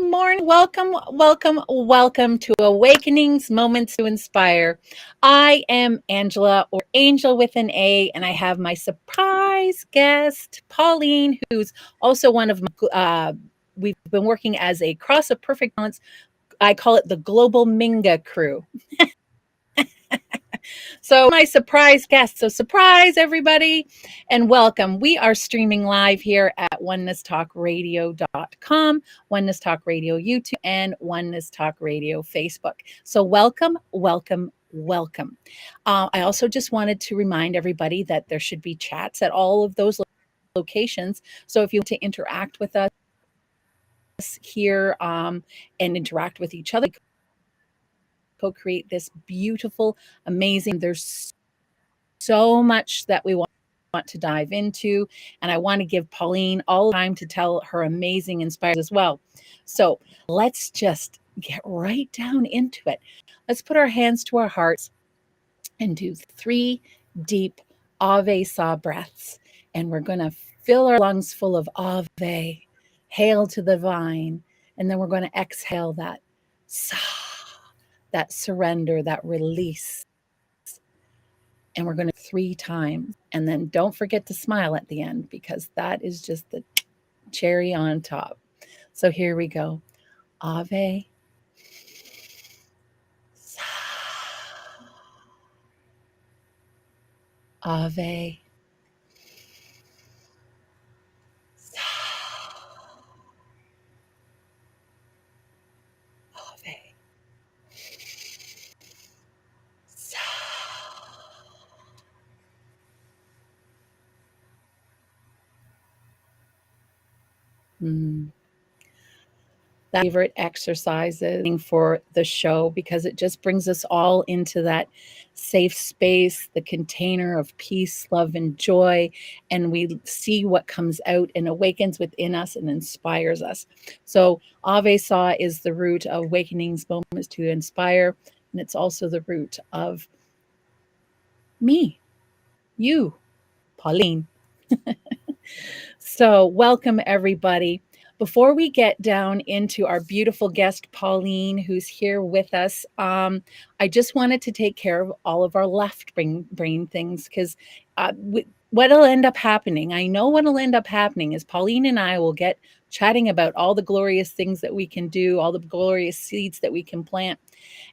Morning. Welcome to Awakenings Moments to Inspire. I am Angela, or Angel with an A, and I have my surprise guest, Pauline, who's also one of my, we've been working as a cross of perfect balance. I call it the Global MinGa crew. So my surprise guest. So surprise everybody and welcome. We are streaming live here at onenesstalkradio.com, Oneness Talk Radio YouTube, and Oneness Talk Radio Facebook. So welcome. I also just wanted to remind everybody that there should be chats at all of those locations. So if you want to interact with us here and interact with each other, co-create this beautiful, amazing. There's so much that we want to dive into, and I want to give Pauline all the time to tell her amazing inspires as well. So let's just get right down into it. Let's put our hands to our hearts and do 3 deep Ave Sa breaths, and we're going to fill our lungs full of Ave, hail to the divine, and then we're going to exhale that Sa, that surrender, that release. And we're going to 3 times. And then don't forget to smile at the end, because that is just the cherry on top. So here we go. Ave. Sa. Ave. Sa. Ave. Sa. Favorite exercises for the show, because it just brings us all into that safe space, the container of peace, love, and joy, and we see what comes out and awakens within us and inspires us. So Ave Sa is the root of Awakenings Moments to Inspire, and it's also the root of me, you, Pauline. So welcome everybody. Before we get down into our beautiful guest, Pauline, who's here with us, I just wanted to take care of all of our left brain things, because what'll end up happening, I know what'll end up happening is Pauline and I will get chatting about all the glorious things that we can do, all the glorious seeds that we can plant,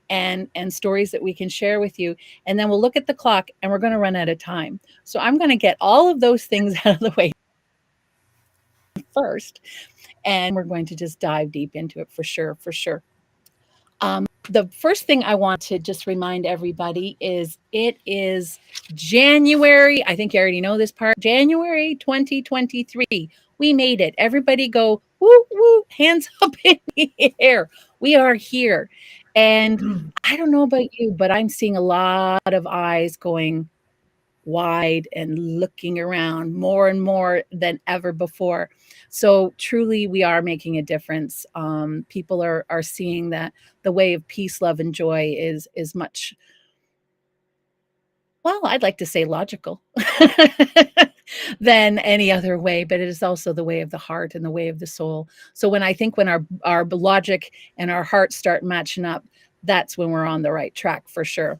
and stories that we can share with you. And then we'll look at the clock and we're going to run out of time. So I'm going to get all of those things out of the way first, and we're going to just dive deep into it for sure. The first thing I want to just remind everybody is it is January. I think you already know this part. January 2023. We made it. Everybody go, woo, woo, hands up in the air. We are here. And I don't know about you, but I'm seeing a lot of eyes going wide and looking around more and more than ever before. So truly, we are making a difference. People are seeing that the way of peace, love, and joy is much, well, I'd like to say logical than any other way, but it is also the way of the heart and the way of the soul. So when our logic and our heart start matching up, that's when we're on the right track for sure.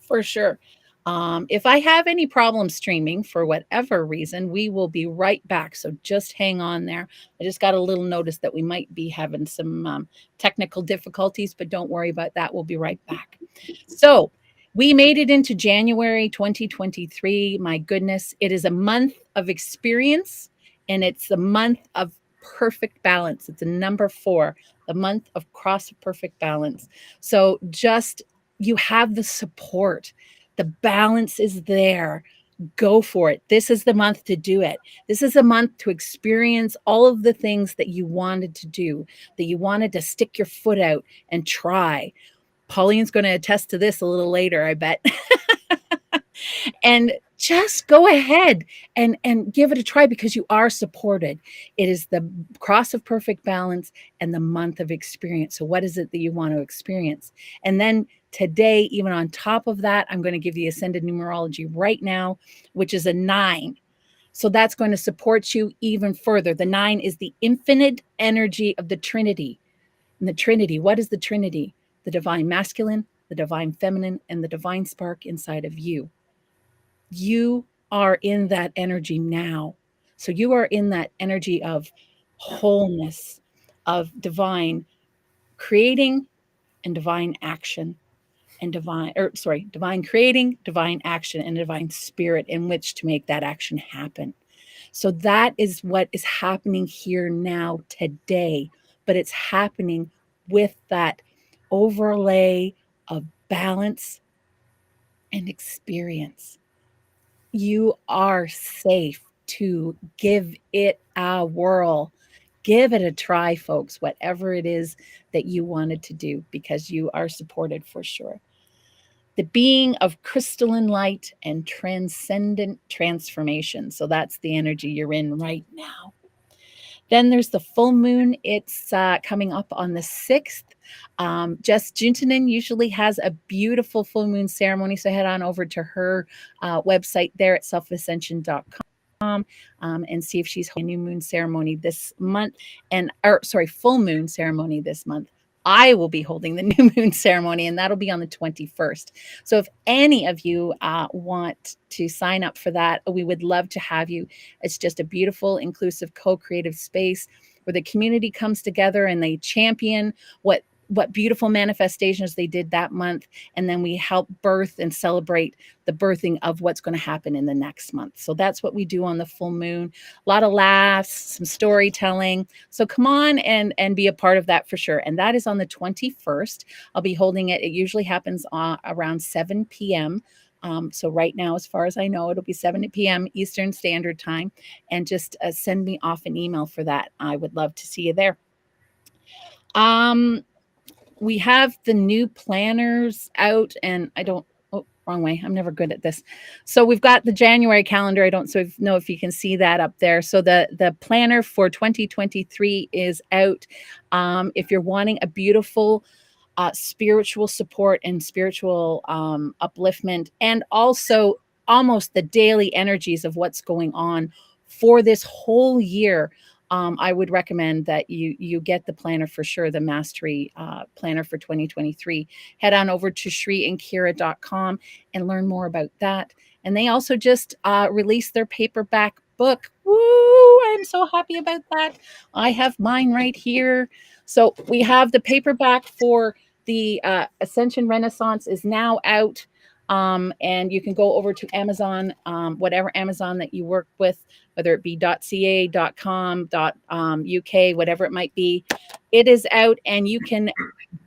For sure. If I have any problems streaming for whatever reason, we will be right back. So just hang on there. I just got a little notice that we might be having some technical difficulties, but don't worry about that. We'll be right back. So we made it into January 2023. My goodness, it is a month of experience, and it's the month of perfect balance. It's a number 4, the month of cross perfect balance. So just you have the support. The balance is there. Go for it. This is the month to do it. This is a month to experience all of the things that you wanted to do, that you wanted to stick your foot out and try. Pauline's going to attest to this a little later, I bet. And just go ahead and give it a try, because you are supported. It is the cross of perfect balance and the month of experience. So what is it that you want to experience? And then today, even on top of that, I'm going to give the ascended numerology right now, which is a 9. So that's going to support you even further. The 9 is the infinite energy of the Trinity. And the Trinity, what is the Trinity? The divine masculine, the divine feminine, and the divine spark inside of you. You are in that energy now. So you are in that energy of wholeness, of divine creating and divine action and divine creating, divine action, and divine spirit in which to make that action happen. So that is what is happening here now today, but it's happening with that overlay of balance and experience. You are safe to give it a whirl. Give it a try, folks, whatever it is that you wanted to do, because you are supported for sure. The being of crystalline light and transcendent transformation. So that's the energy you're in right now. Then there's the full moon. It's coming up on the 6th. Jess Juntanen usually has a beautiful full moon ceremony. So head on over to her website there at selfascension.com and see if she's holding a new moon ceremony this month. Full moon ceremony this month. I will be holding the new moon ceremony, and that'll be on the 21st. So if any of you want to sign up for that, we would love to have you. It's just a beautiful, inclusive, co-creative space where the community comes together and they champion what beautiful manifestations they did that month. And then we help birth and celebrate the birthing of what's going to happen in the next month. So that's what we do on the full moon. A lot of laughs, some storytelling. So come on and be a part of that for sure. And that is on the 21st. I'll be holding it. It usually happens around 7 p.m. So right now, as far as I know, it'll be 7 p.m. Eastern Standard Time. And just send me off an email for that. I would love to see you there. We have the new planners out, and wrong way. I'm never good at this. So we've got the January calendar. I don't know if you can see that up there. So the planner for 2023 is out. If you're wanting a beautiful spiritual support and spiritual upliftment, and also almost the daily energies of what's going on for this whole year, I would recommend that you get the planner for sure, the Mastery Planner for 2023. Head on over to shriandkira.com and learn more about that. And they also just released their paperback book. Woo! I'm so happy about that. I have mine right here. So we have the paperback for the Ascension Renaissance is now out. And you can go over to Amazon, whatever Amazon that you work with, whether it be .ca, .com, .uk, whatever it might be. It is out, and you can,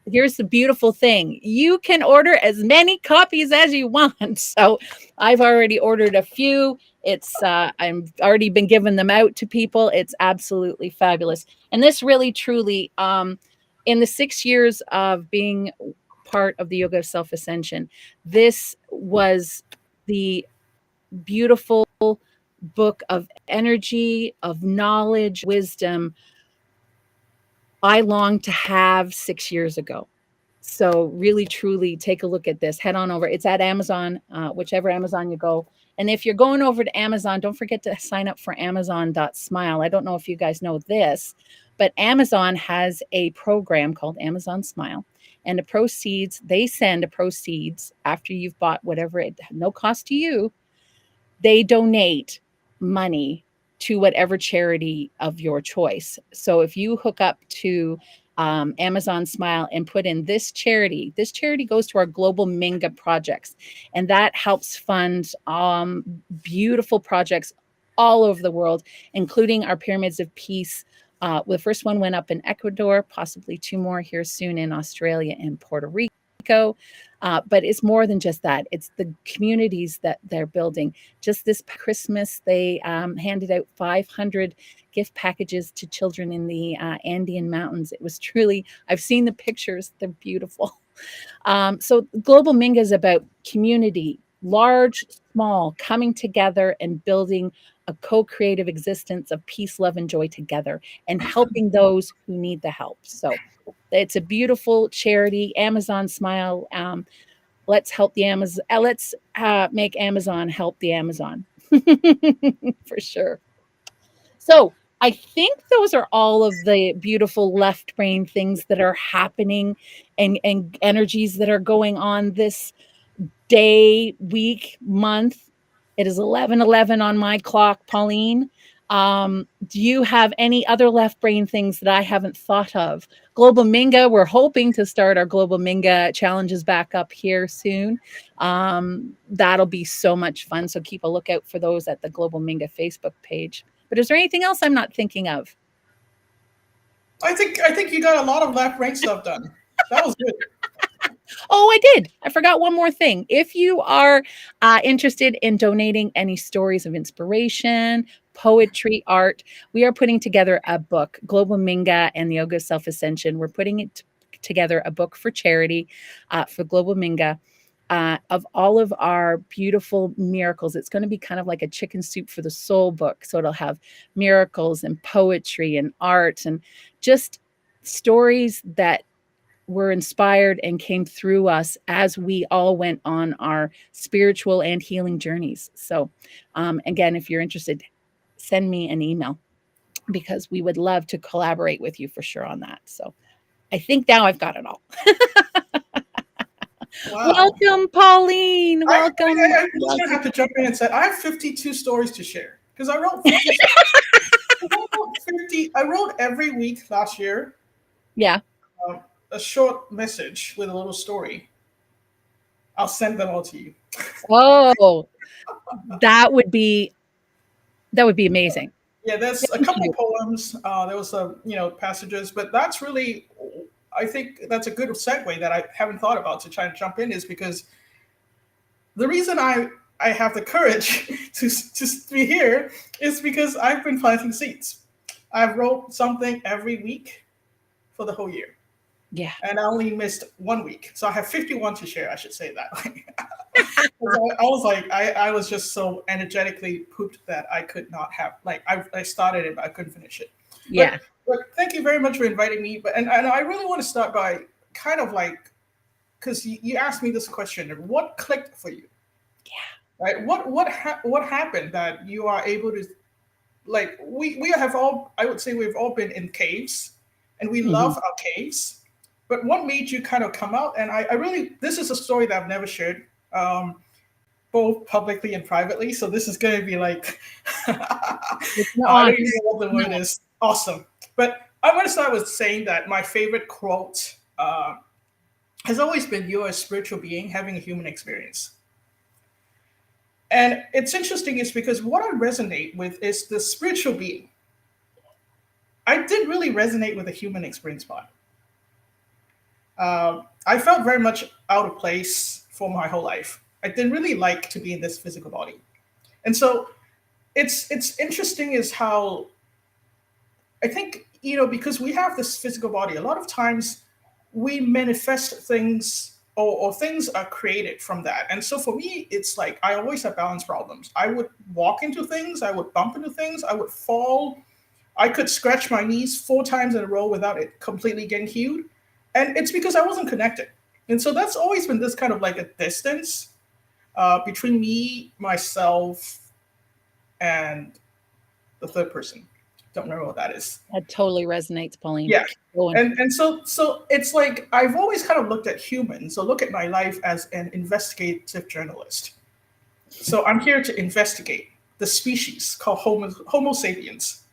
here's the beautiful thing, you can order as many copies as you want. So I've already ordered a few. I've already been giving them out to people. It's absolutely fabulous. And this really, truly, in the 6 years of being part of the Yoga of Self-Ascension, this was the beautiful book of energy, of knowledge, wisdom I longed to have 6 years ago. So really, truly take a look at this. Head on over. It's at Amazon, whichever Amazon you go. And if you're going over to Amazon, don't forget to sign up for Amazon.smile. I don't know if you guys know this, but Amazon has a program called Amazon Smile. And they send the proceeds after you've bought whatever, no cost to you. They donate money to whatever charity of your choice. So if you hook up to Amazon Smile and put in this charity goes to our global MinGa projects, and that helps fund beautiful projects all over the world, including our Pyramids of Peace. The first one went up in Ecuador, possibly 2 more here soon in Australia and Puerto Rico. But it's more than just that. It's the communities that they're building. Just this Christmas, they handed out 500 gift packages to children in the Andean mountains. It was truly, I've seen the pictures. They're beautiful. So Global Minga is about community, large, small, coming together and building a co-creative existence of peace, love, and joy together, and helping those who need the help. So it's a beautiful charity. Amazon Smile. Let's help the Amazon. Let's make Amazon help the Amazon. For sure. So I think those are all of the beautiful left brain things that are happening, and energies that are going on this day, week, month. It is 11:11 on my clock, Pauline. Do you have any other left brain things that I haven't thought of? Global Minga, we're hoping to start our Global Minga challenges back up here soon. That'll be so much fun. So keep a lookout for those at the Global Minga Facebook page. But is there anything else I'm not thinking of? I think you got a lot of left brain stuff done. That was good. Oh, I did. I forgot one more thing. If you are interested in donating any stories of inspiration, poetry, art, we are putting together a book, Global Minga and the Yoga Self-Ascension. We're putting it together a book for charity for Global Minga. Of all of our beautiful miracles. It's going to be kind of like a chicken soup for the soul book. So it'll have miracles and poetry and art and just stories that were inspired and came through us as we all went on our spiritual and healing journeys. So, again, if you're interested, send me an email because we would love to collaborate with you for sure on that. So, I think now I've got it all. Wow. Welcome, Pauline. Welcome. I'm just gonna have to jump in and say I have 52 stories to share because I wrote 50. I wrote every week last year. Yeah. A short message with a little story. I'll send them all to you. Oh, that would be amazing. Yeah, there's a Thank couple you. poems. There was a passages, but that's really, I think that's a good segue that I haven't thought about to try and jump in is because the reason I have the courage to be here is because I've been planting seeds. I've wrote something every week for the whole year. Yeah. And I only missed 1 week. So I have 51 to share, I should say that. I was like, I was just so energetically pooped that I could not have, like, I started it, but I couldn't finish it. Yeah. But thank you very much for inviting me. And I really want to start by kind of like, because you asked me this question, what clicked for you? Yeah. Right? What happened that you are able to, like, we have all, I would say we've all been in caves and we Mm-hmm. love our caves. But what made you kind of come out? And I really, this is a story that I've never shared, both publicly and privately. So this is going to be like, It's I on. don't even know what the word is. Awesome. But I'm going to start with saying that my favorite quote has always been, "You're a spiritual being having a human experience." And it's interesting is because what I resonate with is the spiritual being. I didn't really resonate with the human experience part. I felt very much out of place for my whole life. I didn't really like to be in this physical body, and so it's interesting is how I think because we have this physical body. A lot of times we manifest things or things are created from that. And so for me, it's like I always have balance problems. I would walk into things, I would bump into things, I would fall. I could scratch my knees 4 times in a row without it completely getting healed. And it's because I wasn't connected. And so that's always been this kind of like a distance between me, myself, and the third person. Don't remember what that is. That totally resonates, Pauline. Yeah. Keep going. And so it's like I've always kind of looked at humans, or look at my life as an investigative journalist. So I'm here to investigate the species called Homo sapiens.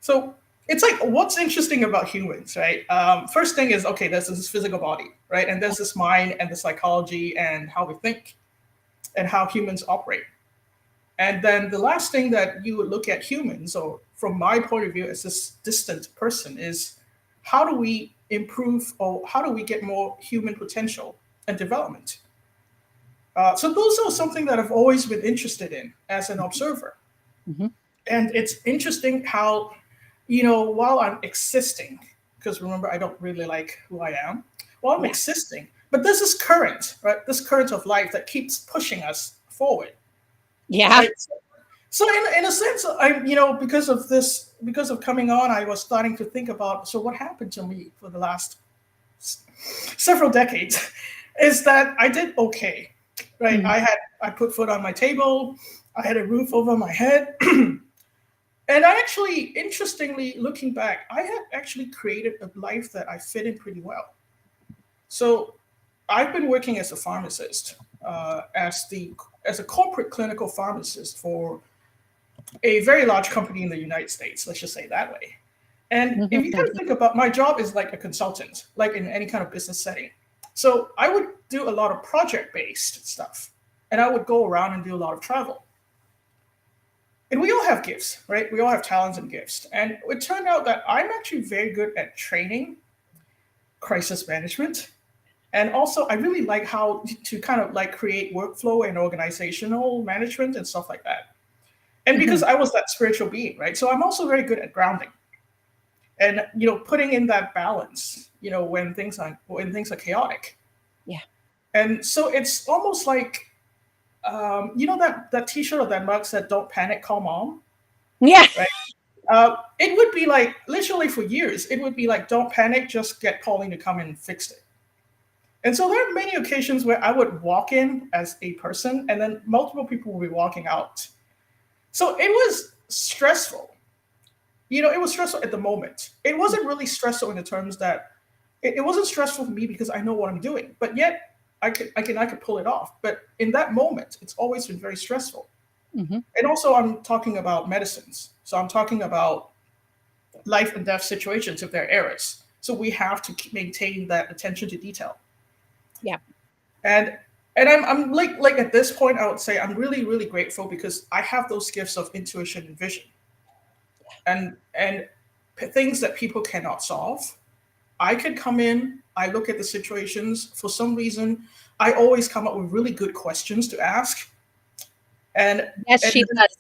So it's like what's interesting about humans, right? First thing is okay, there's this physical body, right? And there's this mind and the psychology and how we think and how humans operate. And then the last thing that you would look at humans, or from my point of view as this distant person, is how do we improve or how do we get more human potential and development? So those are something that I've always been interested in as an observer. Mm-hmm. And it's interesting how, while I'm existing, because remember, I don't really like who I am, while I'm Yeah. existing, but there's this current, right? This current of life that keeps pushing us forward. Yeah. Right? So in a sense, because of coming on, I was starting to think about, so what happened to me for the last several decades is that I did okay, right? Mm-hmm. I put food on my table. I had a roof over my head. And I actually, interestingly, looking back, I had actually created a life that I fit in pretty well. So I've been working as a pharmacist, as a corporate clinical pharmacist for a very large company in the United States. Let's just say it that way. And if you kind of think about, my job is like a consultant, like in any kind of business setting. So I would do a lot of project-based stuff, and I would go around and do a lot of travel. And we all have gifts, right? We all have talents and gifts. And it turned out that I'm actually very good at training, crisis management. And also, I really like how to kind of like create workflow and organizational management and stuff like that. And because I was that spiritual being, right? So I'm also very good at grounding and, putting in that balance, when things are chaotic. Yeah. And so it's almost like, that T-shirt or that mug said, "Don't panic, call mom." Yeah. Right. It would be like, literally for years, it would be like, "Don't panic, just get Pauline to come and fix it." And so there are many occasions where I would walk in as a person, and then multiple people would be walking out. So it was stressful. It was stressful at the moment. It wasn't really stressful in the terms that it wasn't stressful for me because I know what I'm doing, but yet I could pull it off. But in that moment, it's always been very stressful. And also, I'm talking about medicines. So I'm talking about life and death situations if there are errors. So we have to maintain that attention to detail. Yeah. And I'm like at this point, I would say I'm really, really grateful because I have those gifts of intuition and vision, and things that people cannot solve. I could come in, I look at the situations. For some reason, I always come up with really good questions to ask. And Yes, and she then, does.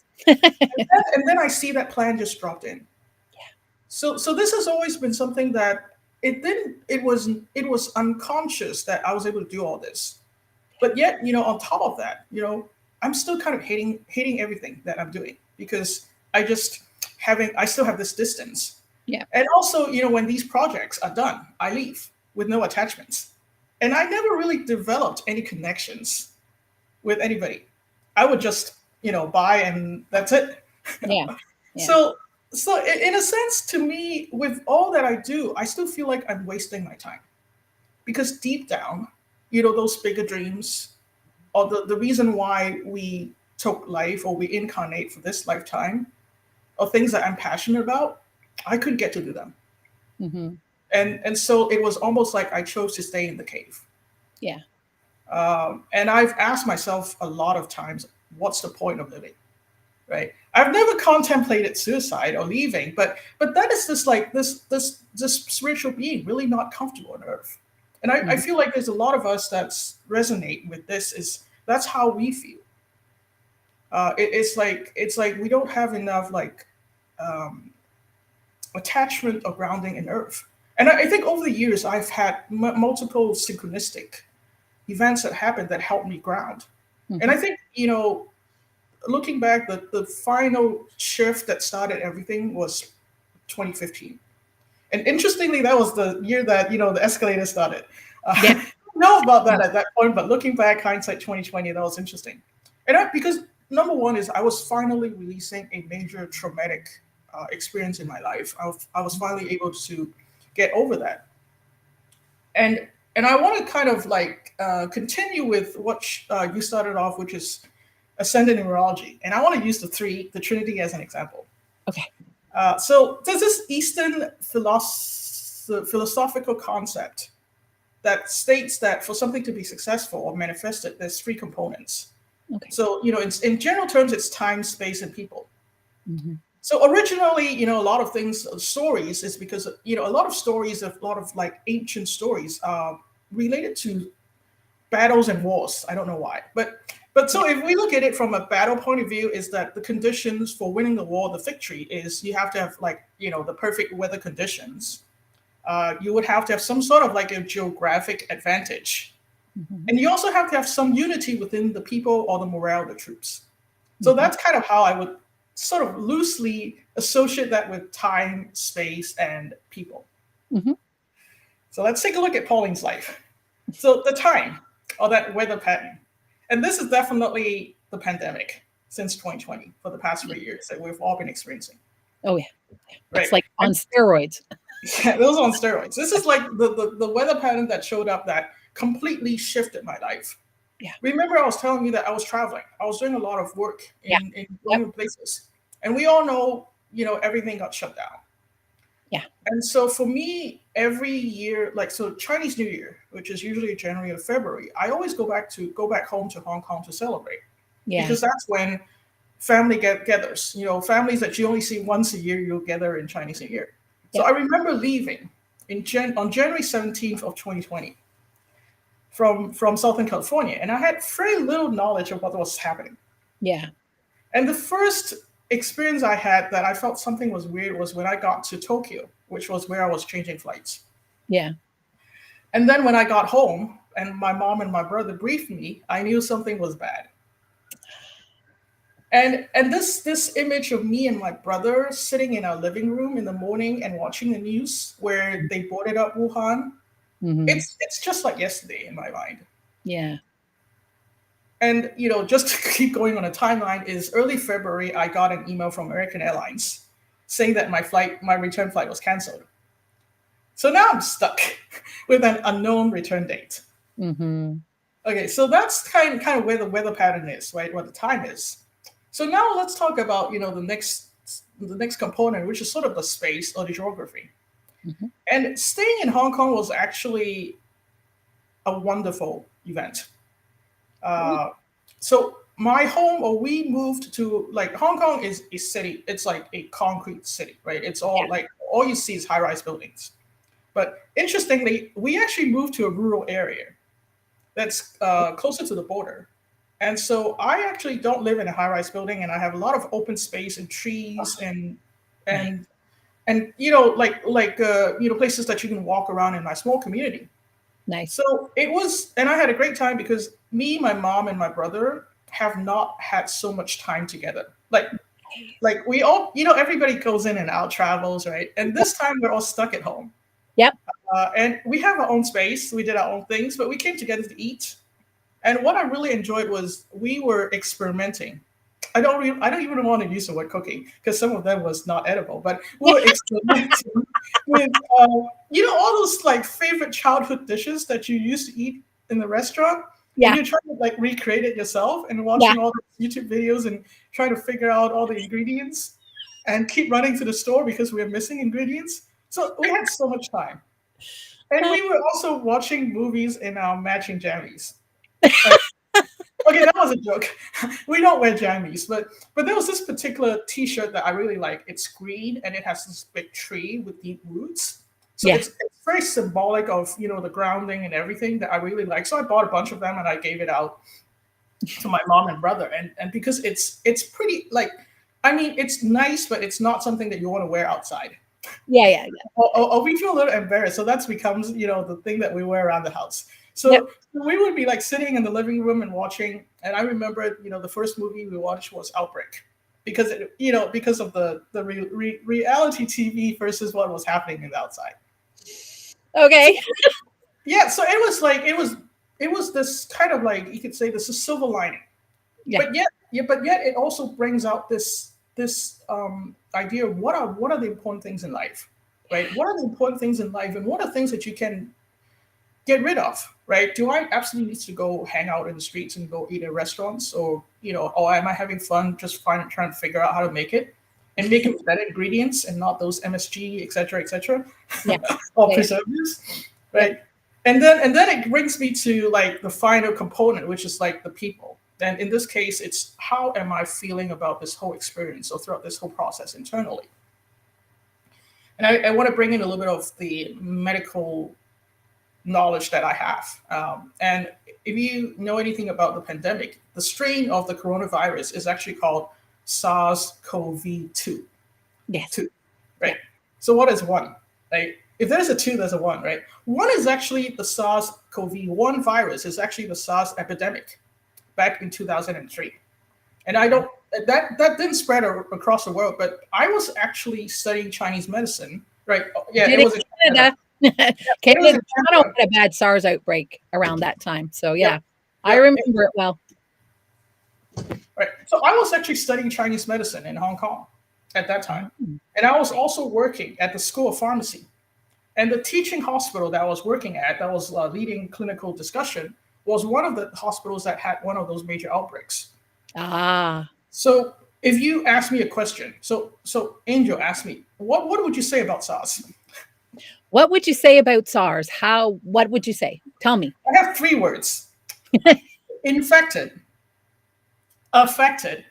and then I see that plan just dropped in. Yeah. So this has always been something that it was unconscious that I was able to do all this. But yet, on top of that, I'm still kind of hating everything that I'm doing because I still have this distance. Yeah. And also, when these projects are done, I leave with no attachments. And I never really developed any connections with anybody. I would just, buy and that's it. Yeah. Yeah. So in a sense, to me, with all that I do, I still feel like I'm wasting my time. Because deep down, those bigger dreams, or the reason why we took life or we incarnate for this lifetime, or things that I'm passionate about, I couldn't get to do them. And so it was almost like I chose to stay in the cave. Yeah. And I've asked myself a lot of times, what's the point of living? Right? I've never contemplated suicide or leaving, but that is just like this spiritual being really not comfortable on earth. And I feel like there's a lot of us that resonate with this. That's how we feel. It's like we don't have enough attachment or grounding in earth. And I think over the years, I've had multiple synchronistic events that happened that helped me ground. And I think, looking back, the final shift that started everything was 2015. And interestingly, that was the year that, the escalator started. Yeah. I don't know about that at that point, but looking back, hindsight 2020, that was interesting. And because number one is I was finally releasing a major traumatic experience in my life. I was finally able to get over that. And I want to kind of continue with what you started off, which is ascended numerology. And I want to use the Trinity as an example. Okay. So there's this Eastern philosophical concept that states that for something to be successful or manifested, there's three components. Okay. So, in general terms, it's time, space, and people. So originally, a lot of things, stories, is because, a lot of like ancient stories are related to battles and wars. I don't know why, but so if we look at it from a battle point of view, is that the conditions for winning the war, the victory, is you have to have the perfect weather conditions. You would have to have some sort of like a geographic advantage. And you also have to have some unity within the people or the morale of the troops. So that's kind of how I would sort of loosely associate that with time, space, and people. So let's take a look at Pauline's life. So the time, or that weather pattern. And this is definitely the pandemic. since 2020 for the past 3 years that we've all been experiencing. Oh yeah. Right. It's like on steroids. Yeah, those on steroids. This is like the weather pattern that showed up that completely shifted my life. Yeah. Remember, I was telling you that I was traveling. I was doing a lot of work in going to places. And we all know, everything got shut down. Yeah. And so for me, every year, so Chinese New Year, which is usually January or February, I always go back home to Hong Kong to celebrate. Yeah. Because that's when family get-togethers, families that you only see once a year, you'll gather in Chinese New Year. So I remember leaving on January 17th of 2020 from Southern California, and I had very little knowledge of what was happening. Yeah. And the first experience I had that I felt something was weird was when I got to Tokyo, which was where I was changing flights. Yeah. And then when I got home and my mom and my brother briefed me, I knew something was bad. And this image of me and my brother sitting in our living room in the morning and watching the news where they boarded up Wuhan, it's just like yesterday in my mind. Yeah. And just to keep going on a timeline, is early February I got an email from American Airlines saying that my return flight was canceled. So now I'm stuck with an unknown return date. Okay, so that's kind of where the weather pattern is, right? What the time is. So now let's talk about the next component, which is sort of the space or the geography. And staying in Hong Kong was actually a wonderful event. So my home, or we moved to, Hong Kong is a city. It's like a concrete city, right? It's all all you see is high-rise buildings. But interestingly, we actually moved to a rural area that's closer to the border. And so I actually don't live in a high-rise building, and I have a lot of open space and trees and places that you can walk around in my small community. Nice. So it was, and I had a great time because me, my mom, and my brother have not had so much time together. Like we all, everybody goes in and out, travels, right? And this time we're all stuck at home. Yep. And we have our own space. We did our own things, but we came together to eat. And what I really enjoyed was we were experimenting. I don't even want to use the word cooking because some of them was not edible, but we were experimenting with all those favorite childhood dishes that you used to eat in the restaurant. Yeah. And you're trying to recreate it yourself and watching all the YouTube videos and trying to figure out all the ingredients and keep running to the store because we were missing ingredients. So we had so much time. And we were also watching movies in our matching jammies. Okay, that was a joke. We don't wear jammies, but there was this particular T-shirt that I really like. It's green and it has this big tree with deep roots. So it's very symbolic of the grounding and everything that I really like. So I bought a bunch of them and I gave it out to my mom and brother. And because it's pretty it's nice, but it's not something that you want to wear outside. Yeah. Or we feel a little embarrassed. So that becomes the thing that we wear around the house. So we would be sitting in the living room and watching. And I remember, the first movie we watched was Outbreak because because of the reality TV versus what was happening in the outside. Okay. So it was this kind of you could say this is silver lining. Yeah. But yet it also brings out this idea of what are the important things in life, right? What are the important things in life, and what are things that you can get rid of, right? Do I absolutely need to go hang out in the streets and go eat at restaurants, or am I having fun just trying to figure out how to make it and make it with better ingredients and not those MSG, et cetera, or preservatives, right? And then it brings me to the final component, which is the people. And in this case, it's how am I feeling about this whole experience or throughout this whole process internally? And I want to bring in a little bit of the medical knowledge that I have. And if you know anything about the pandemic, the strain of the coronavirus is actually called SARS-CoV-2. Yes. 2, right? So what is one? Right? If there's a 2, there's a 1, right? 1 is actually the SARS-CoV-1 virus. Is actually the SARS epidemic back in 2003. And that didn't spread across the world, but I was actually studying Chinese medicine, right? Yeah, it was in Canada. Canada had a bad SARS outbreak around that time. So I remember it well. Right. So I was actually studying Chinese medicine in Hong Kong at that time. Mm. And I was also working at the School of Pharmacy. And the teaching hospital that I was working at, that was leading clinical discussion, was one of the hospitals that had one of those major outbreaks. Ah, So if you ask me a question, so Angel asked me, what would you say about SARS? what would you say about SARS? What would you say? Tell me. I have 3 words: infected, affected,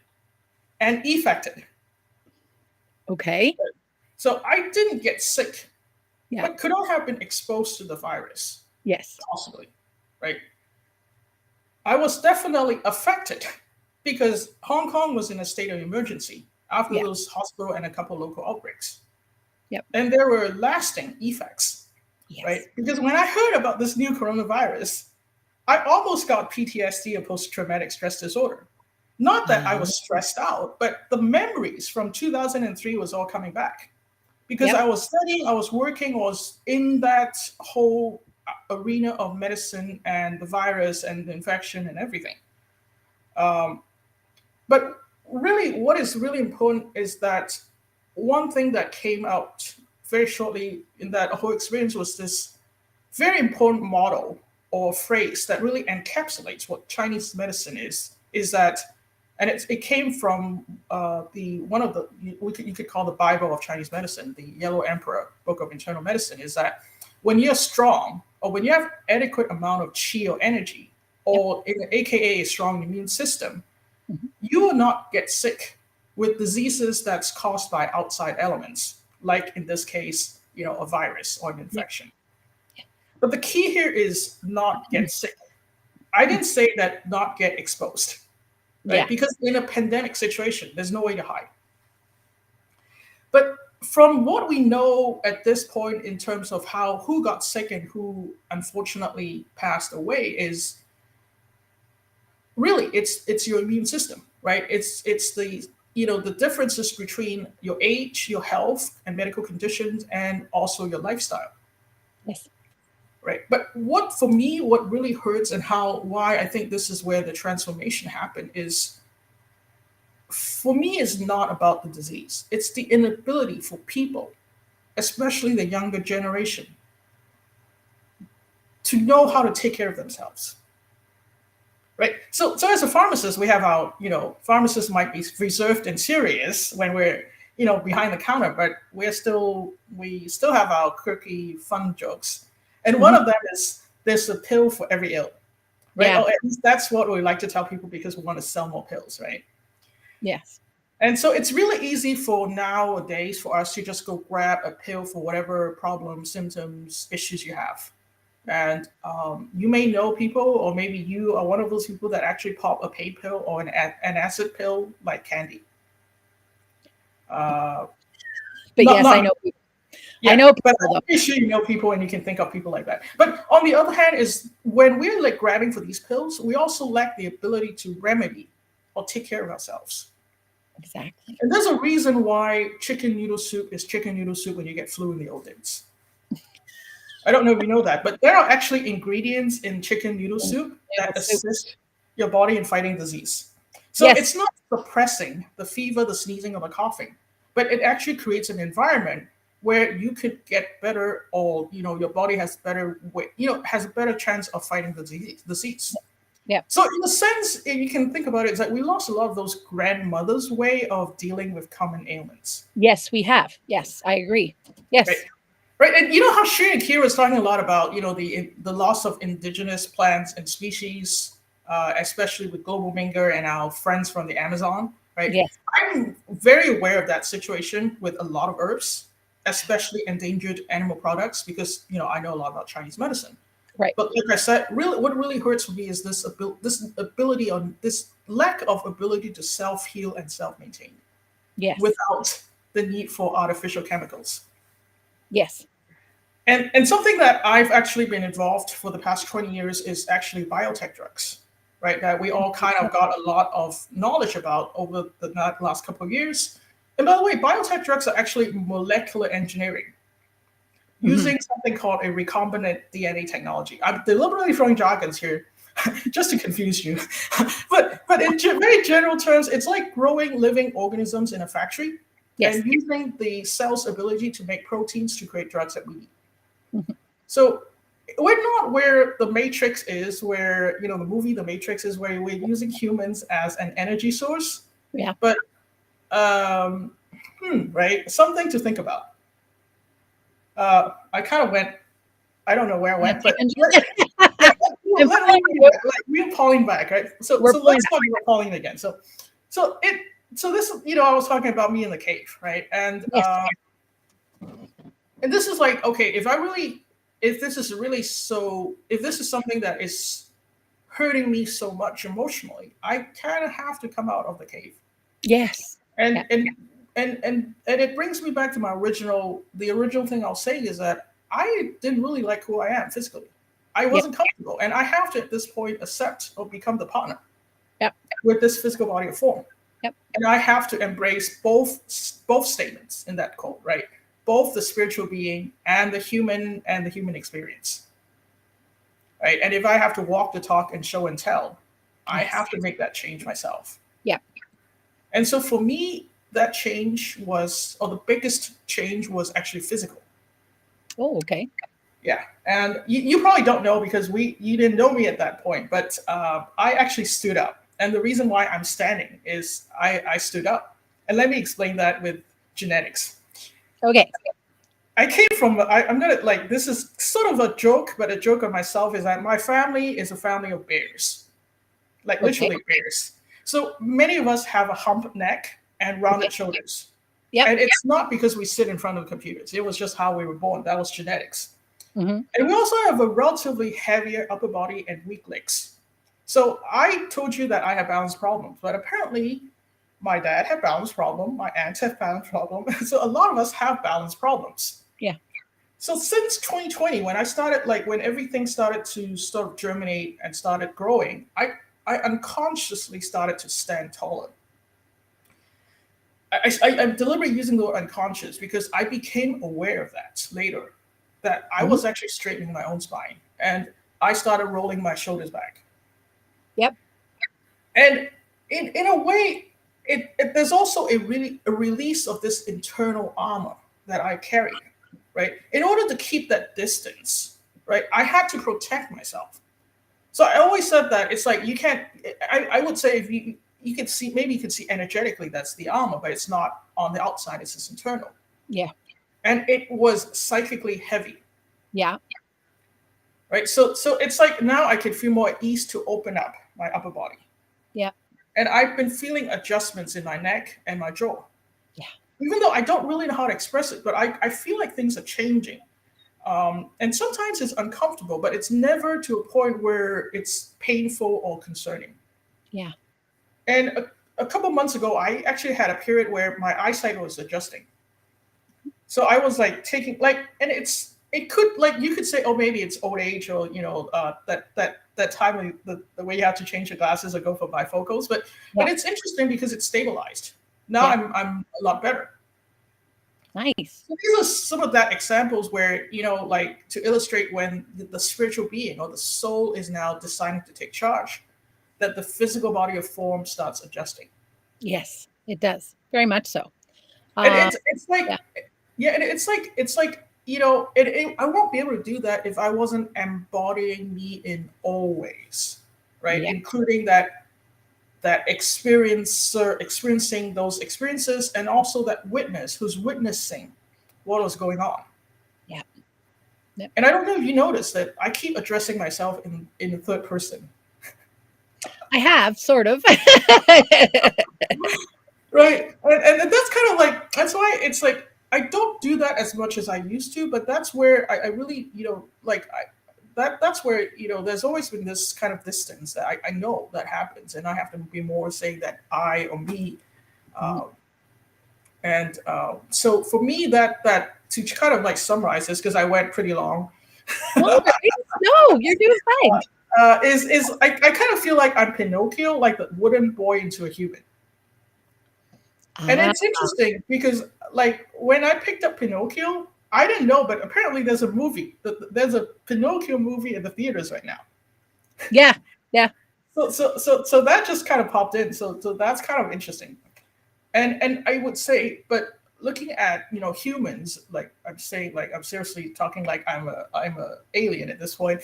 and effected. Okay. So I didn't get sick, Yeah. but could I have been exposed to the virus? Yes. Possibly, right? I was definitely affected because Hong Kong was in a state of emergency after Yeah. those hospital and a couple local outbreaks. Yep. And there were lasting effects, Yes. right? Because when I heard about this new coronavirus, I almost got PTSD, or post-traumatic stress disorder. Not that I was stressed out, but the memories from 2003 was all coming back. Because Yep. I was studying, I was working, was in that whole arena of medicine and the virus and the infection and everything. Um, but really, what is really important is that one thing that came out very shortly in that whole experience was this very important model or phrase that really encapsulates what Chinese medicine is that, and it came from the one of the you could call the Bible of Chinese medicine, the Yellow Emperor Book of Internal Medicine, is that when you're strong or when you have adequate amount of qi or energy, or AKA a strong immune system, Mhm. you will not get sick with diseases that's caused by outside elements, like in this case, a virus or an infection. But the key here is not get sick. I didn't say that not get exposed, right? Yeah. Because in a pandemic situation, there's no way to hide. But from what we know at this point in terms of who got sick and who unfortunately passed away is really it's your immune system, right? It's the differences between your age, your health and medical conditions, and also your lifestyle. Yes. Right. But what really hurts and why I think this is where the transformation happened is, for me, is not about the disease. It's the inability for people, especially the younger generation, to know how to take care of themselves. Right. So as a pharmacist, we have pharmacists might be reserved and serious when we're, behind the counter, but we still have our quirky, fun jokes. And one Mhm. of them is there's a pill for every ill, right? Yeah. Or at least that's what we like to tell people because we want to sell more pills, right? Yes. And so it's really easy for nowadays for us to just go grab a pill for whatever problems, symptoms, issues you have. And you may know people, or maybe you are one of those people that actually pop a pain pill or an acid pill like candy. Uh, But not, yes, I not, know people. I yeah, know but people I'm though. pretty sure you know people and you can think of people like that. But on the other hand, is when we're like grabbing for these pills, we also lack the ability to remedy or take care of ourselves. Exactly. And there's a reason why chicken noodle soup is chicken noodle soup when you get flu in the old days. I don't know if you know that, but there are actually ingredients in chicken noodle And soup noodle that soup. assist your body in fighting disease. So Yes. it's not suppressing the fever, the sneezing, or the coughing, but it actually creates an environment where you could get better, or your body has better way, has a better chance of fighting the disease. Yeah. So in a sense, if you can think about it, it's like we lost a lot of those grandmothers' way of dealing with common ailments. Yes, we have. Yes, I agree. Right. Yes. Right, and you know how Shri and Kira was talking a lot about the loss of indigenous plants and species, especially with global Minga and our friends from the Amazon. Right, Yes. I'm very aware of that situation with a lot of herbs, especially endangered animal products, because I know a lot about Chinese medicine. Right. But like I said, really, what really hurts me is this ability, on this lack of ability to self heal and self maintain Yes. without the need for artificial chemicals. Yes. And something that I've actually been involved for the past 20 years is actually biotech drugs, right? That we all kind of got a lot of knowledge about over the last couple of years. And by the way, biotech drugs are actually molecular engineering Mhm. using something called a recombinant DNA technology. I'm deliberately throwing jargons here just to confuse you. but in very general terms, it's like growing living organisms in a factory Yes. and using the cell's ability to make proteins to create drugs that we need. Mhm. So we're not where the Matrix is, where the movie The Matrix is, where we're using humans as an energy source. Yeah. But right, something to think about. I kind of went. I don't know where I went, but yeah, I'm following you. we're Pauline back, right? So We're let's talk about Pauline again. So this is I was talking about me in the cave, right? Yes. And this is like, okay, if this is something that is hurting me so much emotionally, I kind of have to come out of the cave. Yes. And Yeah. and it brings me back to the original thing I'll say is that I didn't really like who I am physically. I wasn't comfortable, and I have to at this point accept or become the partner Yep. with this physical body or form. Yep. And I have to embrace both statements in that code, right? Both the spiritual being and the human experience. Right. And if I have to walk the talk and show and tell, I Yes. have to make that change myself. Yep. And so for me, that change the biggest change was actually physical. Oh, okay. Yeah. And you probably don't know because you didn't know me at that point, but I actually stood up. And the reason why I'm standing is I stood up. And let me explain that with genetics. Okay. I came from, I'm going to, this is sort of a joke, but a joke of myself is that my family is a family of bears, literally bears. So many of us have a hump neck and rounded shoulders. Yep. And it's not because we sit in front of computers. It was just how we were born. That was genetics. Mm-hmm. And we also have a relatively heavier upper body and weak legs. So I told you that I have balance problems, but apparently my dad had balance problem, my aunt had balance problem. So a lot of us have balance problems. Yeah. So since 2020, when I started, when everything started to sort of germinate and started growing, I unconsciously started to stand taller. I'm deliberately using the word unconscious because I became aware of that later, that I was actually straightening my own spine and I started rolling my shoulders back. Yep. And in a way, there's also a release of this internal armor that I carry, right? In order to keep that distance, right, I had to protect myself. So I always said that it's like you can't. I would say if you can see, maybe you can see energetically that's the armor, but it's not on the outside. It's just internal. Yeah. And it was psychically heavy. Yeah. Right. So it's like now I can feel more at ease to open up my upper body. Yeah. And I've been feeling adjustments in my neck and my jaw. Yeah. Even though I don't really know how to express it, but I feel like things are changing. And sometimes it's uncomfortable, but it's never to a point where it's painful or concerning. Yeah. And a couple months ago, I actually had a period where my eyesight was adjusting. So I was taking and it could you could say, oh, maybe it's old age or that time when the way you have to change your glasses or go for bifocals, but it's interesting because it's stabilized. Now I'm a lot better. Nice. So these are some of that examples where to illustrate when the spiritual being or the soul is now deciding to take charge, that the physical body of form starts adjusting. Yes, it does. Very much so. And it's like and it's like I won't be able to do that if I wasn't embodying me in all ways, right? Yeah. Including that experiencing those experiences, and also that witness who's witnessing what was going on. Yeah. Yep. And I don't know if you noticed that I keep addressing myself in the third person. I have, sort of. Right. And that's kind of that's why it's I don't do that as much as I used to, but that's where I really, that's where, there's always been this kind of distance that I know that happens, and I have to be more saying that I or me. So for me, that to kind of summarize this, because I went pretty long. No, you're doing fine. I kind of feel like I'm Pinocchio, like the wooden boy into a human. And it's interesting because when I picked up Pinocchio, I didn't know, but apparently there's a movie. There's a Pinocchio movie in the theaters right now. Yeah. Yeah. So that just kind of popped in. So that's kind of interesting. And I would say, but looking at humans, like I'm saying, like I'm seriously talking like I'm a alien at this point.